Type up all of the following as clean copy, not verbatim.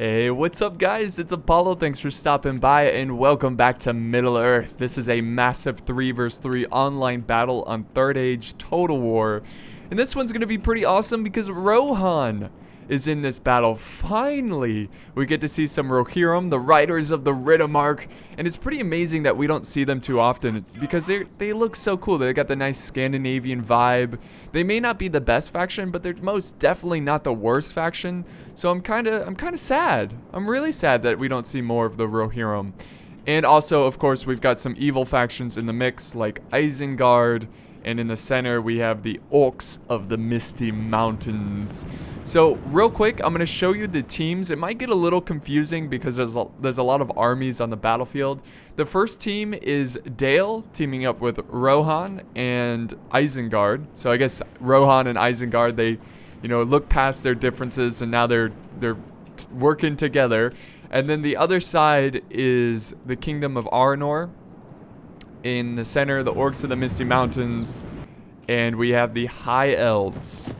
Hey, what's up guys? It's Apollo. Thanks for stopping by and welcome back to Middle-earth. This is a massive 3 vs 3 online battle on 3rd Age Total War. And this one's going to be pretty awesome because Rohan is in this battle. Finally, we get to see some Rohirrim, the riders of the Riddermark, and it's pretty amazing that we don't see them too often because they look so cool. They got the nice Scandinavian vibe. They may not be the best faction, but they're most definitely not the worst faction. So I'm kind of sad. I'm really sad that we don't see more of the Rohirrim. And also, of course, we've got some evil factions in the mix like Isengard. And in the center, we have the Orcs of the Misty Mountains. So, real quick, I'm going to show you the teams. It might get a little confusing because there's a lot of armies on the battlefield. The first team is Dale teaming up with Rohan and Isengard. So, I guess Rohan and Isengard, they, look past their differences and now they're working together. And then the other side is the Kingdom of Arnor. In the center, the Orcs of the Misty Mountains, and we have the High Elves.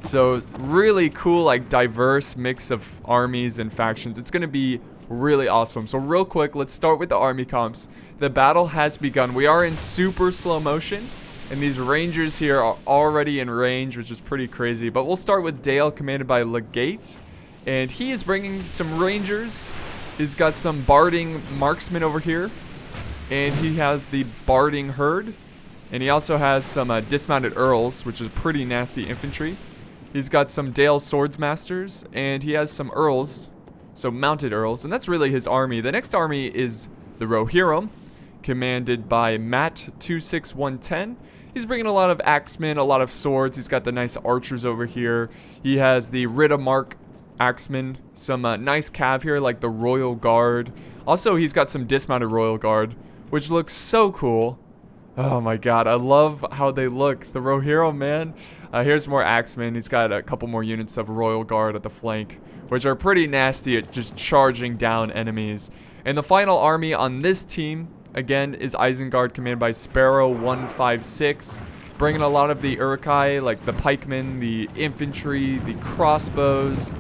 So really cool, like diverse mix of armies and factions. It's gonna be really awesome. So real quick, let's start with the army comps. The battle has begun. We are in super slow motion, and these rangers here are already in range, which is pretty crazy. But we'll start with Dale, commanded by Legate, and he is bringing some rangers. He's got some barding marksmen over here. And he has the barding herd. And he also has some dismounted earls, which is pretty nasty infantry. He's got some Dale swordsmasters. And he has some earls. So mounted earls. And that's really his army. The next army is the Rohirrim, commanded by Matt 26110. He's bringing a lot of axemen, a lot of swords. He's got the nice archers over here. He has the Riddermark axemen. Some nice cav here like the Royal Guard. Also, he's got some dismounted Royal Guard, which looks so cool. Oh my god, I love how they look. The Rohirrim, man. Here's more axemen. He's got a couple more units of Royal Guard at the flank, which are pretty nasty at just charging down enemies. And the final army on this team, again, is Isengard, commanded by Sparrow 156. Bringing a lot of the Urkai, like the pikemen, the infantry, the crossbows.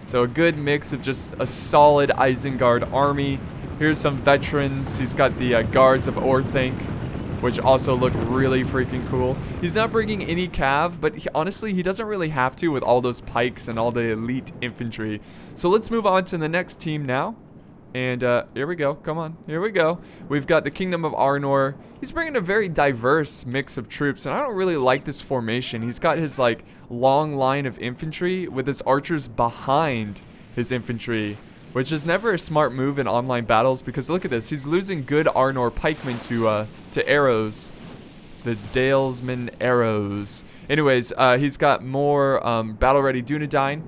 So a good mix of just a solid Isengard army. Here's some veterans. He's got the guards of Orthanc, which also look really freaking cool. He's not bringing any cav, but honestly, he doesn't really have to with all those pikes and all the elite infantry. So let's move on to the next team now. And here we go. Come on. Here we go. We've got the Kingdom of Arnor. He's bringing a very diverse mix of troops, and I don't really like this formation. He's got his, like, long line of infantry with his archers behind his infantry, which is never a smart move in online battles because look at this. He's losing good Arnor pikemen to arrows. The Dalesman arrows. Anyways, he's got more battle-ready Dunedain,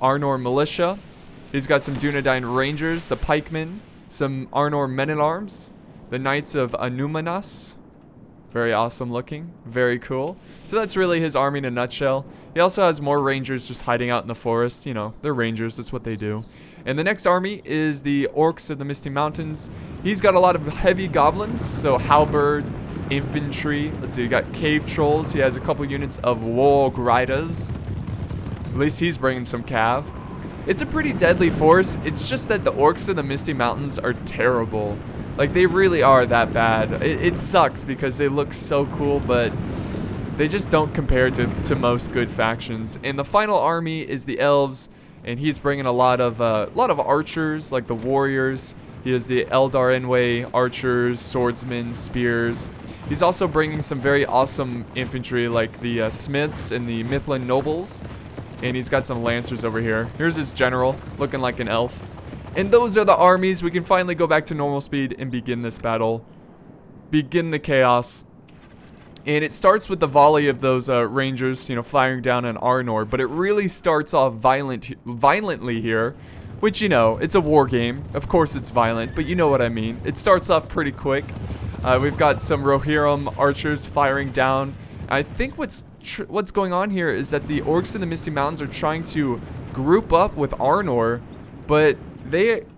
Arnor militia. He's got some Dunedain rangers, the pikemen, some Arnor men-at-arms, the Knights of Anumanas. Very awesome looking. Very cool. So that's really his army in a nutshell. He also has more rangers just hiding out in the forest. You know, they're rangers. That's what they do. And the next army is the Orcs of the Misty Mountains. He's got a lot of heavy goblins. So halberd, infantry. Let's see, you got cave trolls. He has a couple units of warg riders. At least he's bringing some cav. It's a pretty deadly force. It's just that the Orcs of the Misty Mountains are terrible. Like, they really are that bad. It sucks because they look so cool, but they just don't compare to most good factions. And the final army is the Elves, and he's bringing a lot of archers, like the warriors. He has the Eldar Enway archers, swordsmen, spears. He's also bringing some very awesome infantry, like the smiths and the Mithlin nobles. And he's got some lancers over here. Here's his general, looking like an elf. And those are the armies. We can finally go back to normal speed and begin this battle. Begin the chaos. And it starts with the volley of those rangers, firing down on Arnor. But it really starts off violently here. Which, it's a war game. Of course it's violent, but you know what I mean. It starts off pretty quick. We've got some Rohirrim archers firing down. I think what's going on here is that the Orcs in the Misty Mountains are trying to group up with Arnor. But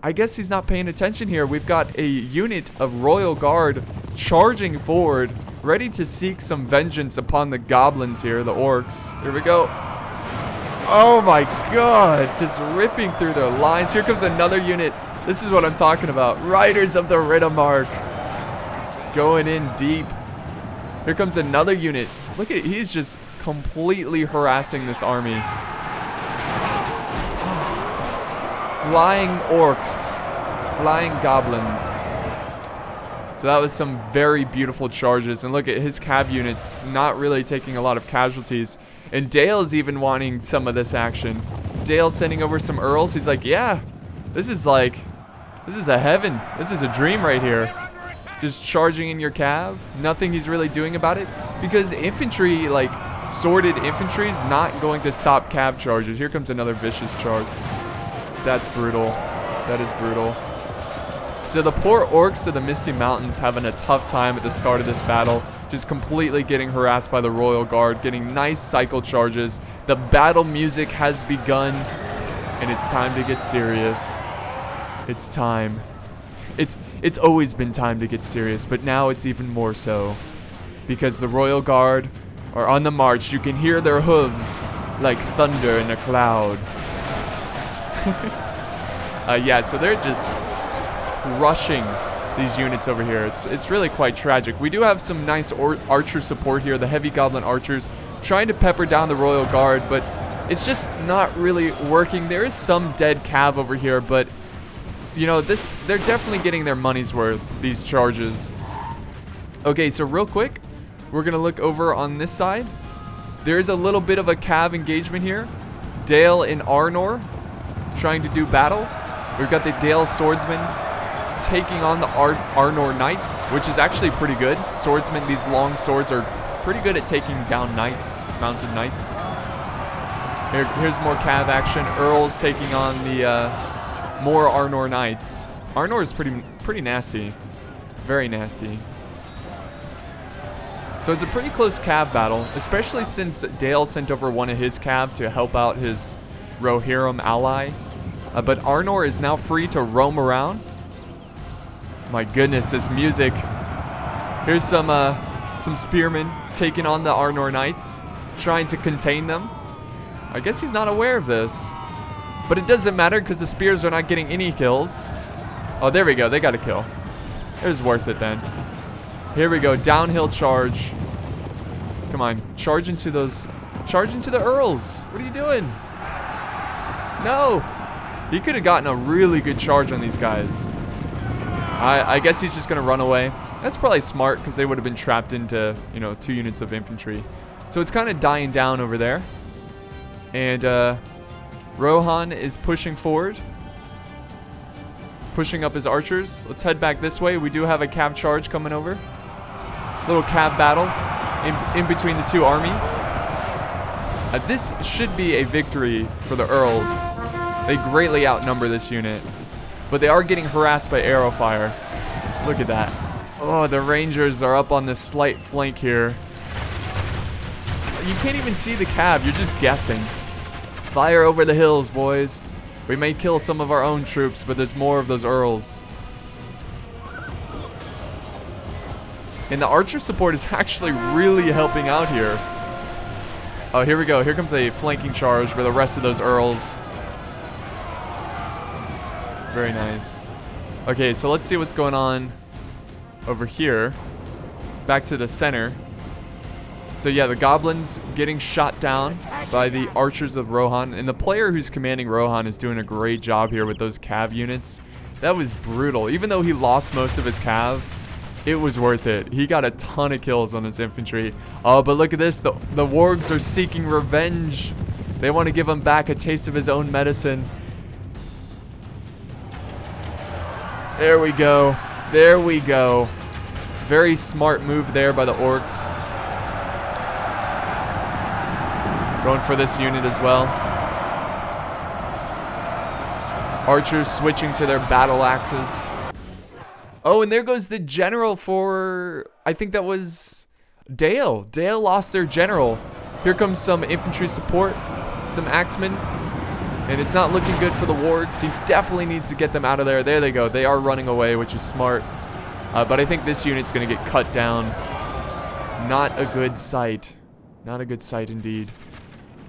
I guess he's not paying attention here. We've got a unit of Royal Guard charging forward, ready to seek some vengeance upon the goblins here, the Orcs. Here we go. Oh my god, just ripping through their lines. Here comes another unit. This is what I'm talking about. Riders of the Riddermark. Going in deep. Here comes another unit. Look at it, he's just completely harassing this army. Flying orcs. Flying goblins. So that was some very beautiful charges. And look at his cav units not really taking a lot of casualties. And Dale's even wanting some of this action. Dale's sending over some earls. He's like, yeah, this is a heaven. This is a dream right here. Just charging in your cav. Nothing he's really doing about it. Because infantry, like sorted infantry, is not going to stop cav charges. Here comes another vicious charge. That's brutal. That is brutal. So the poor orcs of the Misty Mountains having a tough time at the start of this battle. Just completely getting harassed by the Royal Guard. Getting nice cycle charges. The battle music has begun. And it's time to get serious. It's time. It's always been time to get serious, but now it's even more so. Because the Royal Guard are on the march. You can hear their hooves like thunder in a cloud. Yeah, so they're just rushing these units over here. It's really quite tragic. We do have some nice archer support here. The heavy goblin archers trying to pepper down the Royal Guard, but it's just not really working. There is some dead cav over here, but you know, they're definitely getting their money's worth, these charges. Okay, so real quick, we're gonna look over on this side. There is a little bit of a cav engagement here. Dale and Arnor trying to do battle. We've got the Dale swordsmen taking on the Arnor knights, which is actually pretty good. Swordsmen, these long swords are pretty good at taking down knights, mounted knights. Here's more cav action. Earls taking on the more Arnor knights. Arnor is pretty nasty. Very nasty. So it's a pretty close cav battle, especially since Dale sent over one of his cav to help out his Rohirrim ally. But Arnor is now free to roam around. My goodness, this music. Here's some spearmen taking on the Arnor knights, trying to contain them. I guess he's not aware of this. But it doesn't matter because the spears are not getting any kills. Oh, there we go. They got a kill. It was worth it then. Here we go. Downhill charge. Come on. Charge into those. Charge into the earls. What are you doing? No. He could have gotten a really good charge on these guys. I guess he's just going to run away. That's probably smart because they would have been trapped into, you know, 2 units of infantry. So it's kind of dying down over there. And, Rohan is pushing forward. Pushing up his archers. Let's head back this way. We do have a cav charge coming over. Little cav battle in between the 2 armies. This should be a victory for the earls. They greatly outnumber this unit. But they are getting harassed by arrow fire. Look at that. Oh, the rangers are up on this slight flank here. You can't even see the cav. You're just guessing. Fire over the hills, boys. We may kill some of our own troops, but there's more of those earls. And the archer support is actually really helping out here. Oh, here we go. Here comes a flanking charge for the rest of those earls. Very nice. Okay, so let's see what's going on over here. Back to the center. So yeah, the goblins getting shot down by the archers of Rohan. And the player who's commanding Rohan is doing a great job here with those cav units. That was brutal. Even though he lost most of his cav, it was worth it. He got a ton of kills on his infantry. Oh, but look at this. The wargs are seeking revenge. They want to give him back a taste of his own medicine. There we go. There we go. Very smart move there by the orcs. Going for this unit as well. Archers switching to their battle axes. Oh, and there goes the general for, I think that was Dale. Dale lost their general. Here comes some infantry support, some axemen. And it's not looking good for the wargs. He definitely needs to get them out of there. There they go. They are running away, which is smart. But I think this unit's going to get cut down. Not a good sight. Not a good sight indeed.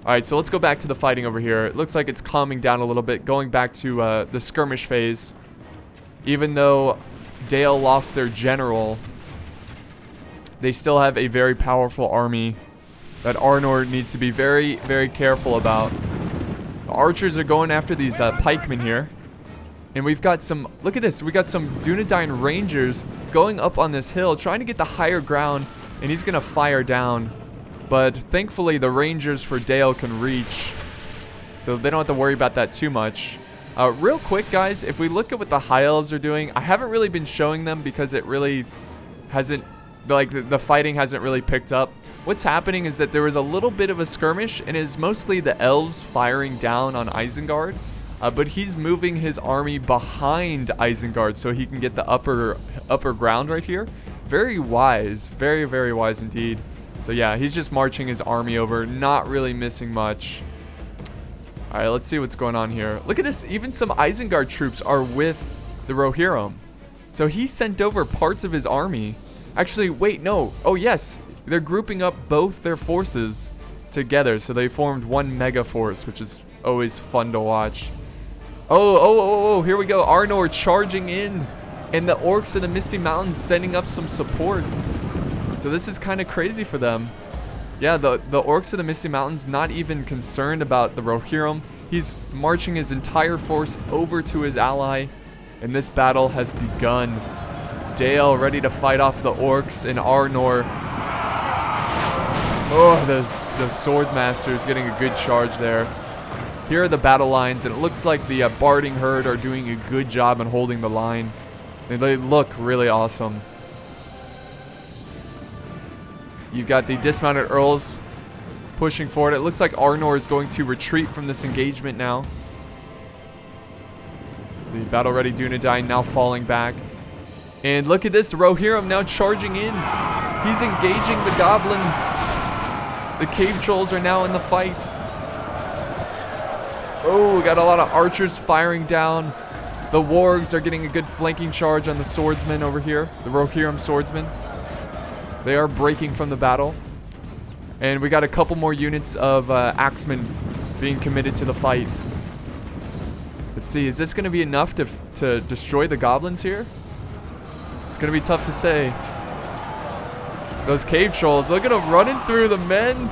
Alright, so let's go back to the fighting over here. It looks like it's calming down a little bit, going back to the skirmish phase. Even though Dale lost their general, they still have a very powerful army that Arnor needs to be very, very careful about. The archers are going after these pikemen here. And we've got some, look at this, we got some Dunedain rangers going up on this hill, trying to get the higher ground, and he's going to fire down. But thankfully, the rangers for Dale can reach, so they don't have to worry about that too much. Real quick, guys, if we look at what the High Elves are doing, I haven't really been showing them because it really hasn't, like, the fighting hasn't really picked up. What's happening is that there was a little bit of a skirmish, and it's mostly the Elves firing down on Isengard. But he's moving his army behind Isengard so he can get the upper ground right here. Very wise. Very, very wise indeed. So yeah, he's just marching his army over, not really missing much. Alright, let's see what's going on here. Look at this, even some Isengard troops are with the Rohirrim. So he sent over parts of his army. Actually, wait, no. Oh yes, they're grouping up both their forces together. So they formed one mega force, which is always fun to watch. Oh, here we go. Arnor charging in. And the Orcs in the Misty Mountains sending up some support. So this is kind of crazy for them. Yeah, the Orcs of the Misty Mountains not even concerned about the Rohirrim. He's marching his entire force over to his ally. And this battle has begun. Dale ready to fight off the Orcs, and Arnor. Oh, the sword masters getting a good charge there. Here are the battle lines, and it looks like the Barding herd are doing a good job in holding the line. They look really awesome. You've got the dismounted Earls pushing forward. It looks like Arnor is going to retreat from this engagement now. See, battle-ready Dunedain now falling back. And look at this, Rohirrim now charging in. He's engaging the goblins. The cave trolls are now in the fight. Oh, we got a lot of archers firing down. The wargs are getting a good flanking charge on the swordsmen over here. The Rohirrim swordsmen. They are breaking from the battle. And we got a couple more units of axemen being committed to the fight. Let's see, is this going to be enough to destroy the goblins here? It's going to be tough to say. Those cave trolls, look at them running through the men.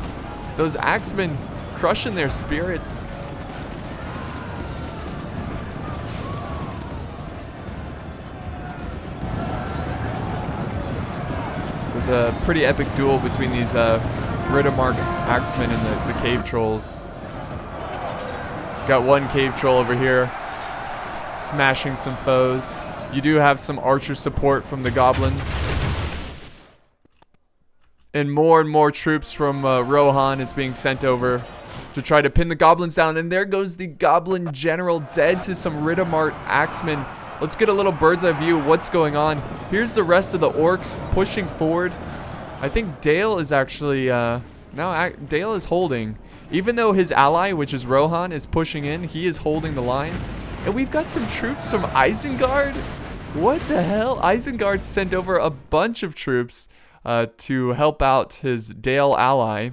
Those axemen crushing their spirits. So it's a pretty epic duel between these Riddermark axemen and the cave trolls. Got one cave troll over here smashing some foes. You do have some archer support from the goblins. And more troops from Rohan is being sent over to try to pin the goblins down. And there goes the goblin general dead to some Riddermark axemen. Let's get a little bird's eye view of what's going on. Here's the rest of the orcs pushing forward. I think Dale is actually... Dale is holding. Even though his ally, which is Rohan, is pushing in, he is holding the lines. And we've got some troops from Isengard. What the hell? Isengard sent over a bunch of troops to help out his Dale ally,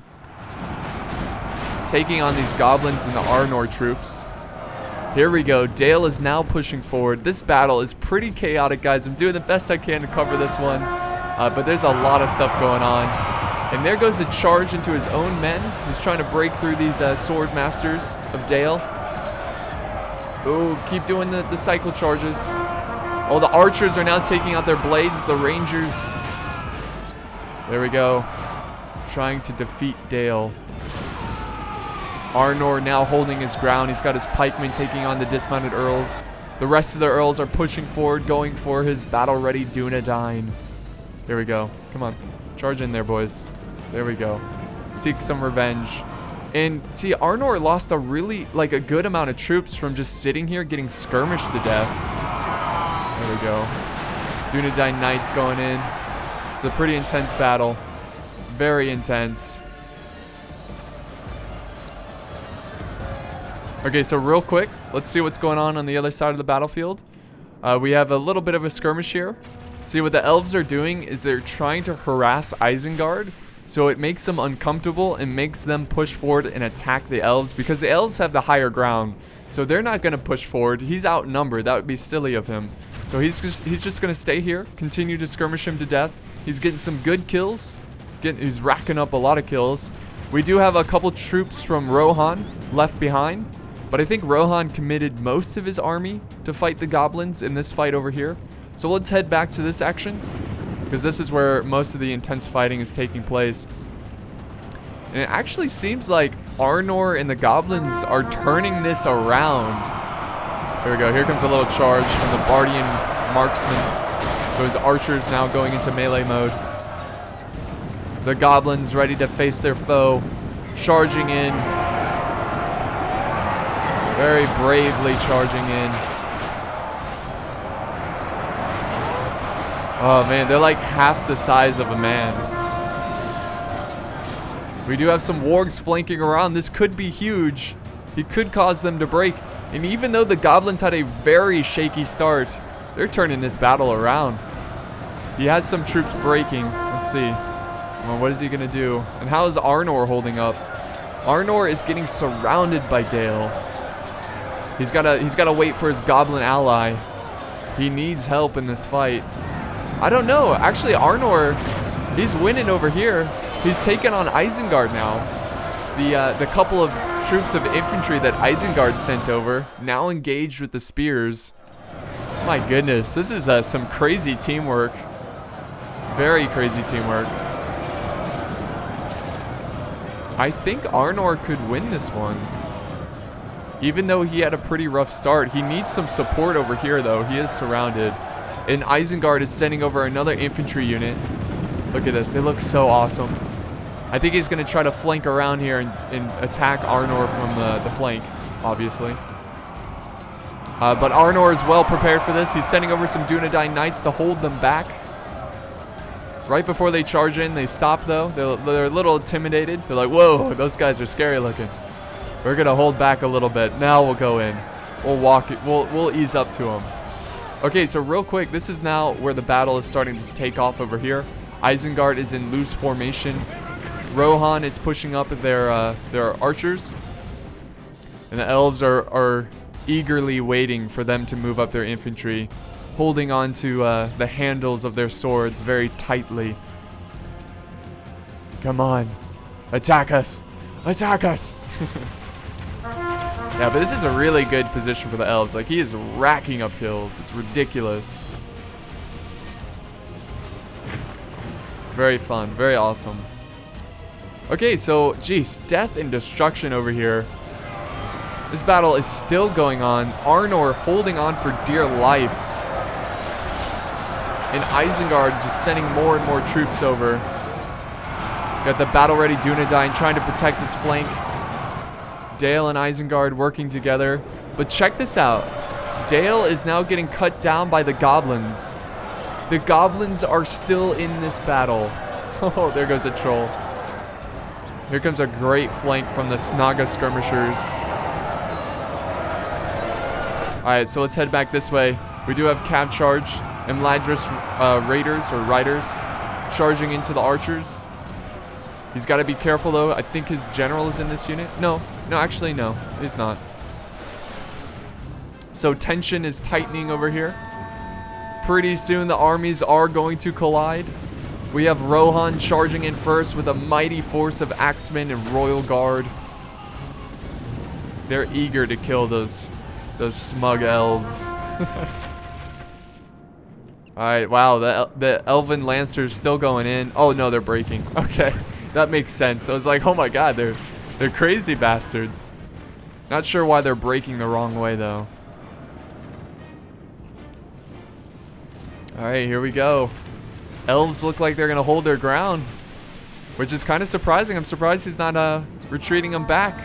taking on these goblins and the Arnor troops. Here we go. Dale is now pushing forward. This battle is pretty chaotic, guys. I'm doing the best I can to cover this one, but there's a lot of stuff going on. And there goes a charge into his own men. He's trying to break through these sword masters of Dale. Oh, keep doing the cycle charges. Oh, the archers are now taking out their blades, the rangers. There we go. Trying to defeat Dale. Arnor now holding his ground. He's got his pikemen taking on the dismounted earls. The rest of the earls are pushing forward, going for his battle-ready Dunedain. There we go. Come on. Charge in there, boys. There we go. Seek some revenge. And see, Arnor lost a good amount of troops from just sitting here getting skirmished to death. There we go. Dunedain Knights going in. It's a pretty intense battle. Very intense. Okay, so real quick, let's see what's going on the other side of the battlefield. We have a little bit of a skirmish here. See, what the elves are doing is they're trying to harass Isengard So it makes them uncomfortable and makes them push forward and attack the elves because the elves have the higher ground. So they're not going to push forward. He's outnumbered. That would be silly of him. So he's just going to stay here, continue to skirmish him to death. He's getting some good kills. He's racking up a lot of kills. We do have a couple troops from Rohan left behind. But I think Rohan committed most of his army to fight the goblins in this fight over here. So let's head back to this action, because this is where most of the intense fighting is taking place. And it actually seems like Arnor and the goblins are turning this around. Here we go. Here comes a little charge from the Bardian marksman. So his archers now going into melee mode. The goblins ready to face their foe, charging in. Very bravely charging in. Oh man, they're like half the size of a man. We do have some wargs flanking around. This could be huge. He could cause them to break. And even though the goblins had a very shaky start, they're turning this battle around. He has some troops breaking. Let's see. Well, what is he gonna do? And how is Arnor holding up? Arnor is getting surrounded by Dale. He's gotta wait for his goblin ally. He needs help in this fight. I don't know. Actually, Arnor, he's winning over here. He's taken on Isengard now. The couple of troops of infantry that Isengard sent over now engaged with the spears. My goodness, this is some crazy teamwork. Very crazy teamwork. I think Arnor could win this one. Even though he had a pretty rough start, he needs some support over here though. He is surrounded. And Isengard is sending over another infantry unit. Look at this, they look so awesome. I think he's gonna try to flank around here and attack Arnor from the flank, obviously. But Arnor is well prepared for this. He's sending over some Dunedain Knights to hold them back. Right before they charge in, they stop though. They're a little intimidated. They're like, whoa, those guys are scary looking. We're gonna hold back a little bit. Now we'll go in. We'll walk it. We'll ease up to them. Okay, so real quick, this is now where the battle is starting to take off over here. Isengard is in loose formation. Rohan is pushing up their archers, and the elves are eagerly waiting for them to move up their infantry, holding on to the handles of their swords very tightly. Come on, attack us! Attack us! Yeah, but this is a really good position for the elves. Like, he is racking up kills. It's ridiculous. Very fun. Very awesome. Okay, so, geez, death and destruction over here. This battle is still going on. Arnor holding on for dear life. And Isengard just sending more and more troops over. Got the battle-ready Dunedain trying to protect his flank. Dale and Isengard working together. But check this out. Dale is now getting cut down by the goblins. The goblins are still in this battle. Oh, there goes a troll. Here comes a great flank from the Snaga skirmishers. Alright, so let's head back this way. We do have Cav Charge and Ladris raiders or riders charging into the archers. He's got to be careful though. I think his general is in this unit. No, actually no, he's not. So tension is tightening over here. Pretty soon the armies are going to collide. We have Rohan charging in first with a mighty force of axemen and royal guard. They're eager to kill those smug elves. Alright, wow, the elven lancers still going in. Oh no, they're breaking. Okay, that makes sense. I was like, oh my god, they're crazy bastards. Not sure why they're breaking the wrong way though. Alright, here we go. Elves look like they're gonna hold their ground, which is kind of surprising. I'm surprised he's not retreating them back.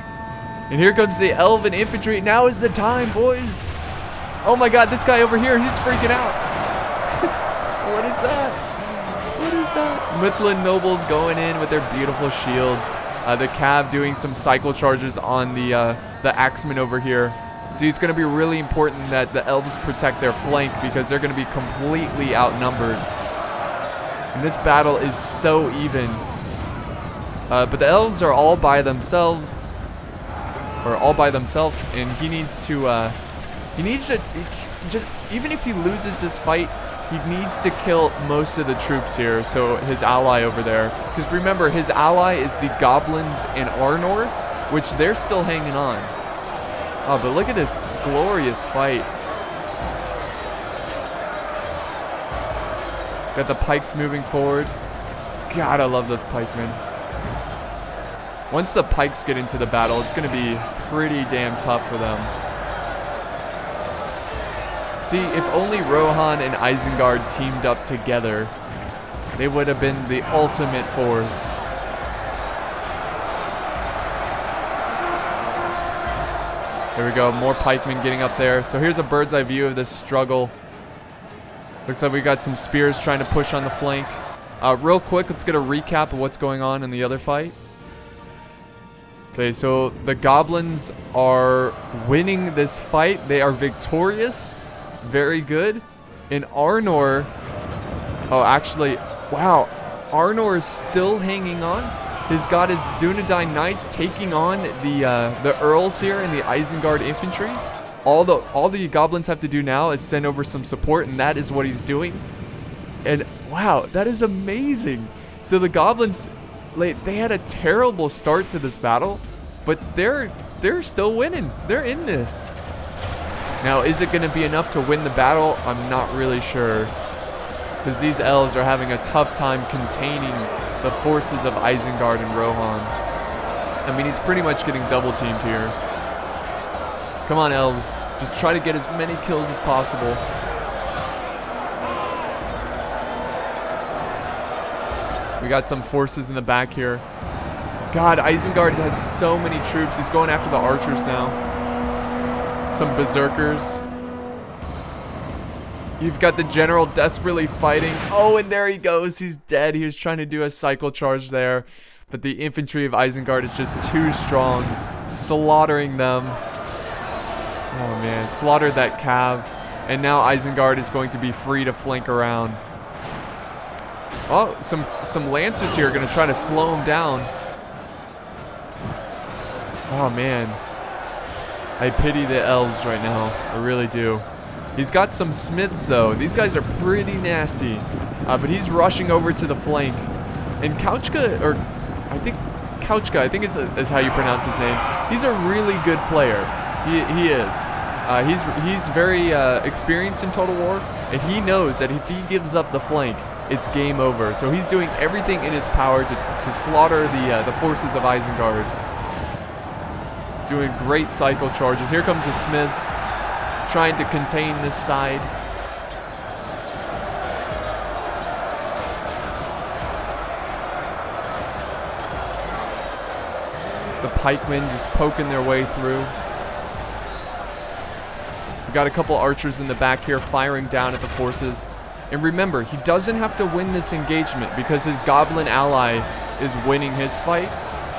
And here comes the elven infantry. Now is the time, boys. Oh my god, this guy over here, he's freaking out. What is that? What is that? Mithlin nobles going in with their beautiful shields. The Cav doing some cycle charges on the axemen over here. So it's going to be really important that the elves protect their flank because they're going to be completely outnumbered. And this battle is so even. But the elves are all by themselves, and he needs to just, even if he loses this fight, he needs to kill most of the troops here, so his ally over there. Because remember, his ally is the goblins and Arnor, which they're still hanging on. Oh, but look at this glorious fight. Got the pikes moving forward. God, I love those pikemen. Once the pikes get into the battle, it's going to be pretty damn tough for them. See, if only Rohan and Isengard teamed up together, they would have been the ultimate force. There we go, more pikemen getting up there. So here's a bird's eye view of this struggle. Looks like we got some spears trying to push on the flank. Real quick, let's get a recap of what's going on in the other fight. Okay, so the goblins are winning this fight. They are victorious. Very good. And Arnor... Oh, actually, wow. Arnor is still hanging on. He's got his Dunedain Knights taking on the Earls here and the Isengard infantry. All the goblins have to do now is send over some support, and that is what he's doing. And wow, that is amazing. So the goblins, they had a terrible start to this battle, but they're still winning. They're in this. Now, is it going to be enough to win the battle? I'm not really sure, because these elves are having a tough time containing the forces of Isengard and Rohan. I mean, he's pretty much getting double teamed here. Come on, elves. Just try to get as many kills as possible. We got some forces in the back here. God, Isengard has so many troops. He's going after the archers now. Some berserkers. You've got the general desperately fighting. Oh, and there he goes. He's dead. He was trying to do a cycle charge there, but the infantry of Isengard is just too strong, slaughtering them. Oh man, slaughtered that cav, and now Isengard is going to be free to flank around. Oh, some lancers here are going to try to slow him down. Oh man, I pity the elves right now. I really do. He's got some smiths though. These guys are pretty nasty. But he's rushing over to the flank. And Couchka, or I think Couchka, I think is how you pronounce his name. He's a really good player. He is. He's very experienced in Total War, and he knows that if he gives up the flank, it's game over. So he's doing everything in his power to slaughter the forces of Isengard. Doing great cycle charges. Here comes the smiths, trying to contain this side. The pikemen just poking their way through. We got a couple archers in the back here firing down at the forces. And remember, he doesn't have to win this engagement because his goblin ally is winning his fight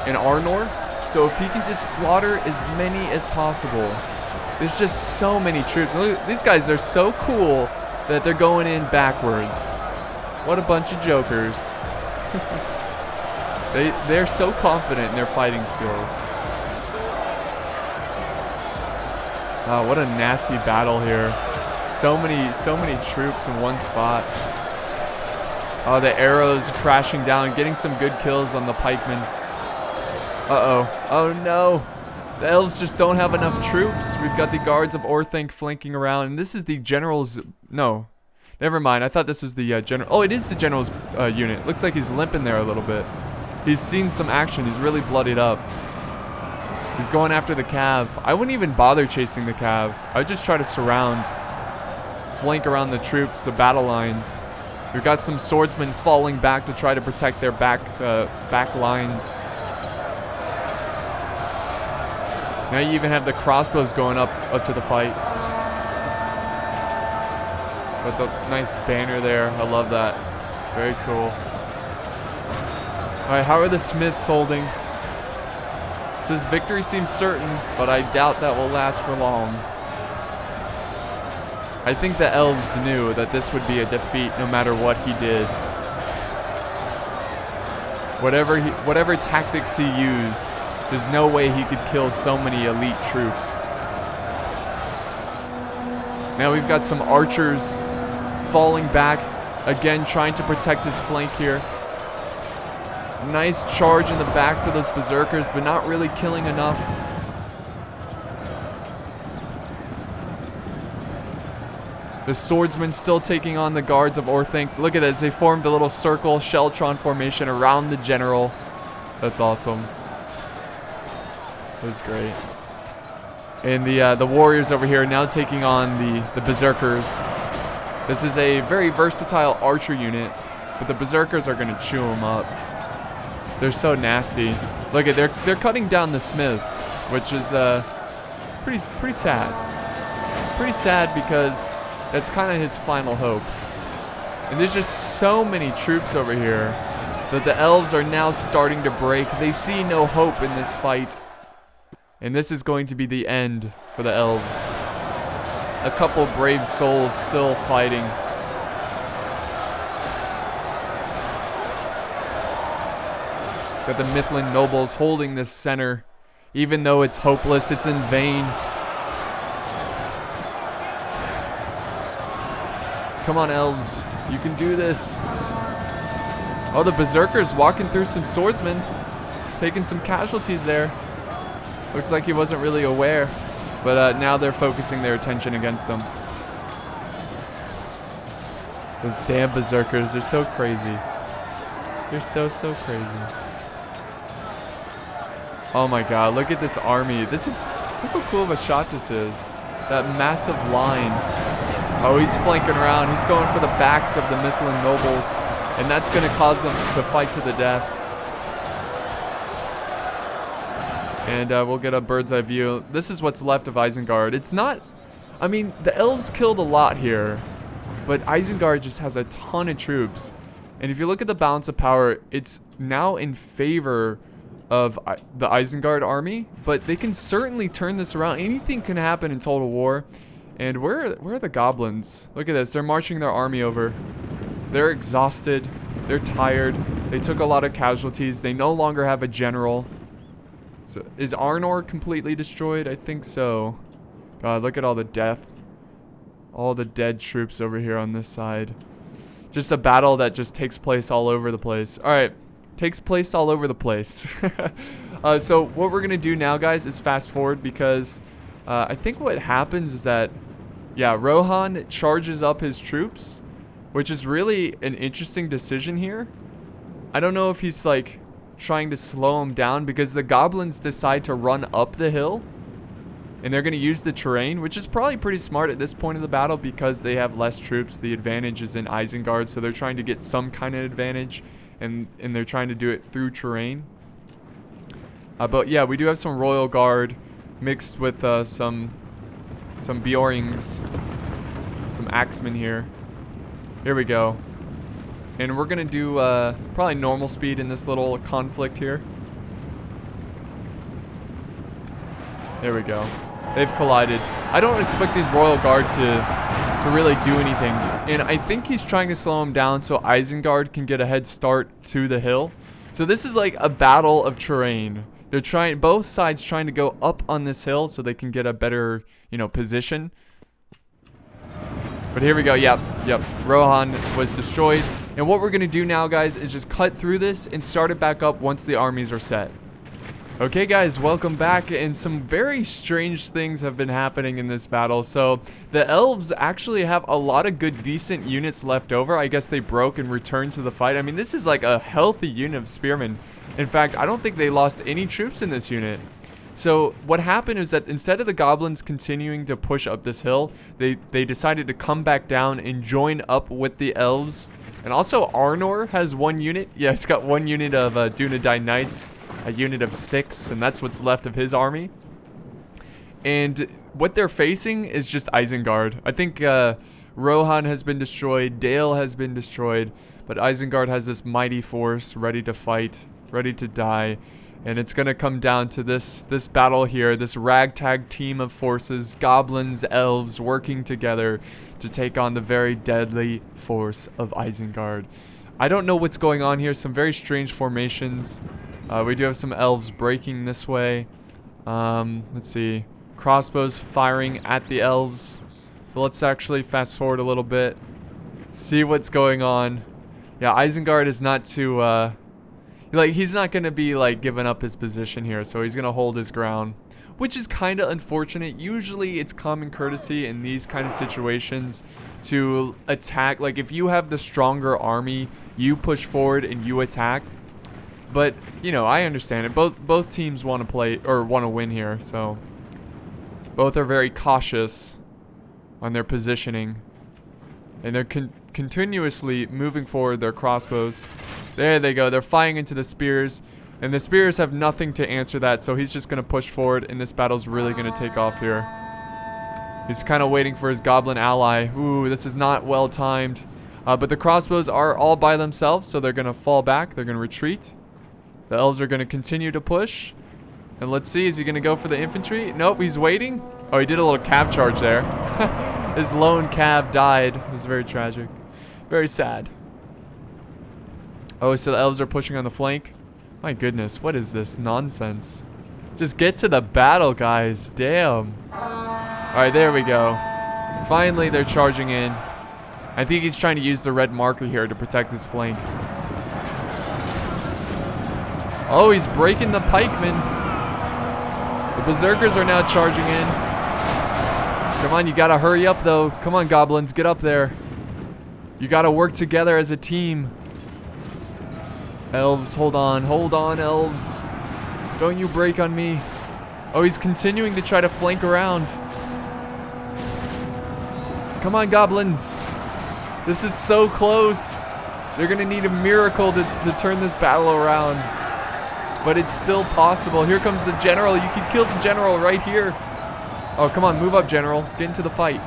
in Arnor. So if he can just slaughter as many as possible. There's just so many troops. Look, these guys are so cool that they're going in backwards. What a bunch of jokers. They're so confident in their fighting skills. Oh, what a nasty battle here. So many troops in one spot. Oh, the arrows crashing down, getting some good kills on the pikemen. Uh-oh. Oh no. The elves just don't have enough troops. We've got the guards of Orthanc flanking around, and this is the general's... No, never mind. I thought this was the general... Oh, it is the general's unit. Looks like he's limping there a little bit. He's seen some action. He's really bloodied up. He's going after the cav. I wouldn't even bother chasing the cav. I would just try to surround, flank around the troops, the battle lines. We've got some swordsmen falling back to try to protect their back lines. Now you even have the crossbows going up to the fight. But the nice banner there. I love that. Very cool. Alright, how are the smiths holding? It says victory seems certain, but I doubt that will last for long. I think the elves knew that this would be a defeat no matter what he did. Whatever tactics he used, there's no way he could kill so many elite troops. Now we've got some archers falling back, again trying to protect his flank here. Nice charge in the backs of those berserkers, but not really killing enough. The swordsmen still taking on the guards of Orthanc. Look at this, they formed a little circle, Sheltron formation around the general. That's awesome. That was great. And the warriors over here now taking on the berserkers. This is a very versatile archer unit, but the berserkers are gonna chew them up. They're so nasty. Look at they're cutting down the smiths, which is pretty sad. Pretty sad because that's kind of his final hope. And there's just so many troops over here that the elves are now starting to break. They see no hope in this fight. And this is going to be the end for the elves. A couple brave souls still fighting. Got the Mithlin nobles holding this center. Even though it's hopeless, it's in vain. Come on, elves. You can do this. Oh, the berserker's walking through some swordsmen. Taking some casualties there. Looks like he wasn't really aware, but now they're focusing their attention against them. Those damn berserkers, they're so crazy. They're so crazy. Oh my god, look at this army. Look how cool of a shot this is. That massive line. Oh, he's flanking around. He's going for the backs of the Mithlin nobles, and that's going to cause them to fight to the death. And we'll get a bird's eye view. This is what's left of Isengard. It's not... I mean, the elves killed a lot here. But Isengard just has a ton of troops. And if you look at the balance of power, it's now in favor of the Isengard army. But they can certainly turn this around. Anything can happen in Total War. And where are the goblins? Look at this. They're marching their army over. They're exhausted. They're tired. They took a lot of casualties. They no longer have a general. So, is Arnor completely destroyed? I think so. God, look at all the death. All the dead troops over here on this side. Just a battle that just takes place all over the place. Alright, takes place all over the place. So what we're going to do now, guys, is fast forward because I think what happens is that, yeah, Rohan charges up his troops, which is really an interesting decision here. I don't know if he's like trying to slow him down because the goblins decide to run up the hill and they're going to use the terrain, which is probably pretty smart at this point of the battle because they have less troops. The advantage is in Isengard, so they're trying to get some kind of advantage, and they're trying to do it through terrain. But yeah, we do have some Royal Guard mixed with some Bjorings, some Axemen here. Here we go. And we're going to do probably normal speed in this little conflict here. There we go. They've collided. I don't expect these Royal Guard to really do anything. And I think he's trying to slow him down so Isengard can get a head start to the hill. So this is like a battle of terrain. They're trying, both sides trying to go up on this hill so they can get a better, position. But here we go. Yep. Rohan was destroyed. And what we're going to do now, guys, is just cut through this and start it back up once the armies are set. Okay, guys, welcome back. And some very strange things have been happening in this battle. So the elves actually have a lot of good, decent units left over. I guess they broke and returned to the fight. I mean, this is like a healthy unit of spearmen. In fact, I don't think they lost any troops in this unit. So what happened is that instead of the goblins continuing to push up this hill, they decided to come back down and join up with the elves. And also Arnor has one unit. Yeah, he's got one unit of Dunedain Knights, a unit of 6, and that's what's left of his army. And what they're facing is just Isengard. I think Rohan has been destroyed, Dale has been destroyed, but Isengard has this mighty force ready to fight, ready to die. And it's going to come down to this battle here, this ragtag team of forces, goblins, elves, working together to take on the very deadly force of Isengard. I don't know what's going on here. Some very strange formations. We do have some elves breaking this way. Let's see. Crossbows firing at the elves. So let's actually fast forward a little bit. See what's going on. Yeah, Isengard is not too, like, he's not going to be, like, giving up his position here. So he's going to hold his ground, which is kind of unfortunate. Usually it's common courtesy in these kind of situations to attack. Like, if you have the stronger army, you push forward and you attack. But, you know, I understand it. Both teams want to play, or want to win here. So both are very cautious on their positioning. And they're continuously moving forward their crossbows. There they go. They're firing into the spears. And the spears have nothing to answer that. So he's just going to push forward. And this battle's really going to take off here. He's kind of waiting for his goblin ally. Ooh, this is not well timed. But the crossbows are all by themselves. So they're going to fall back. They're going to retreat. The elves are going to continue to push. And let's see. Is he going to go for the infantry? Nope, he's waiting. Oh, he did a little cav charge there. His lone cav died. It was very tragic. Very sad. Oh, so the elves are pushing on the flank. My goodness, what is this nonsense? Just get to the battle, guys. Damn. Alright, there we go. Finally, they're charging in. I think he's trying to use the red marker here to protect his flank. Oh, he's breaking the pikemen. The berserkers are now charging in. Come on, you gotta hurry up, though. Come on, goblins, get up there. You gotta work together as a team. Elves, hold on, elves. Don't you break on me. Oh, he's continuing to try to flank around. Come on, goblins. This is so close. They're gonna need a miracle to turn this battle around. But it's still possible. Here comes the general. You can kill the general right here. Oh, come on, move up, general. Get into the fight.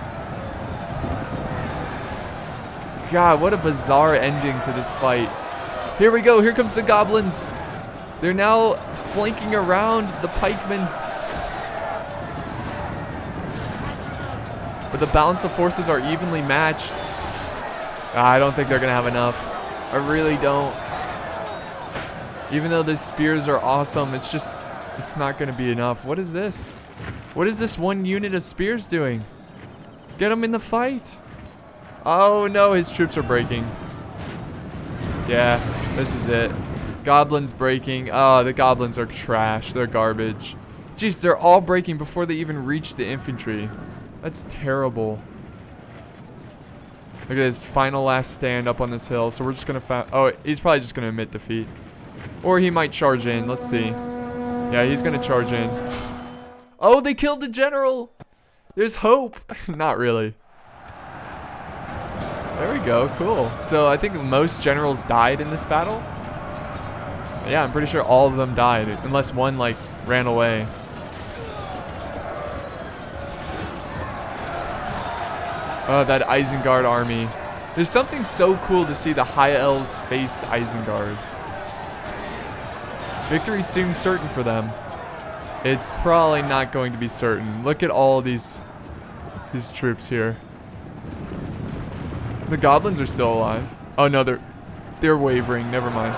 God, what a bizarre ending to this fight. Here we go. Here comes the goblins. They're now flanking around the pikemen. But the balance of forces are evenly matched. I don't think they're going to have enough. I really don't. Even though the spears are awesome, it's not going to be enough. What is this? What is this one unit of spears doing? Get him in the fight. Oh no, his troops are breaking. Yeah, this is it. Goblins breaking. Oh, the goblins are trash. They're garbage. Jeez, they're all breaking before they even reach the infantry. That's terrible. Look at this final last stand up on this hill. So we're just going to... Oh, he's probably just going to admit defeat. Or he might charge in. Let's see. Yeah, he's going to charge in. Oh, they killed the general. There's hope. Not really. There we go. Cool. So I think most generals died in this battle. Yeah, I'm pretty sure all of them died. Unless one, like, ran away. Oh, that Isengard army. There's something so cool to see the High Elves face Isengard. Victory seems certain for them. It's probably not going to be certain. Look at all these troops here. The goblins are still alive. Oh no, they're wavering. Never mind.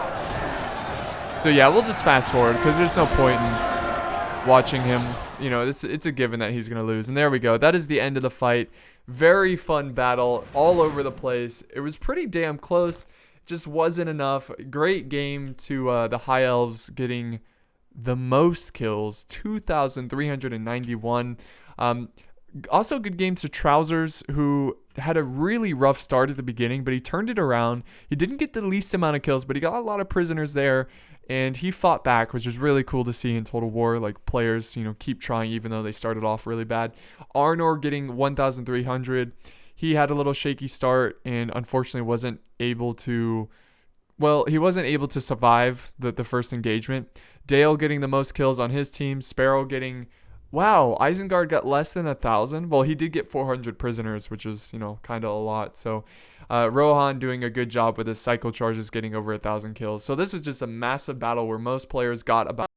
So yeah, we'll just fast forward because there's no point in watching him. You know, it's a given that he's gonna lose. And there we go. That is the end of the fight. Very fun battle all over the place. It was pretty damn close. Just wasn't enough. Great game to the High Elves getting the most kills, 2,391. Also good game to Trousers, who had a really rough start at the beginning, but he turned it around. He didn't get the least amount of kills, but he got a lot of prisoners there, and he fought back, which was really cool to see in Total War. Like, players, you know, keep trying even though they started off really bad. Arnor getting 1,300. He had a little shaky start and unfortunately wasn't able to... Well, he wasn't able to survive the first engagement. Dale getting the most kills on his team. Sparrow getting... Wow, Isengard got less than 1,000. Well, he did get 400 prisoners, which is, you know, kind of a lot. So, Rohan doing a good job with his cycle charges, getting over 1,000 kills. So this was just a massive battle where most players got about...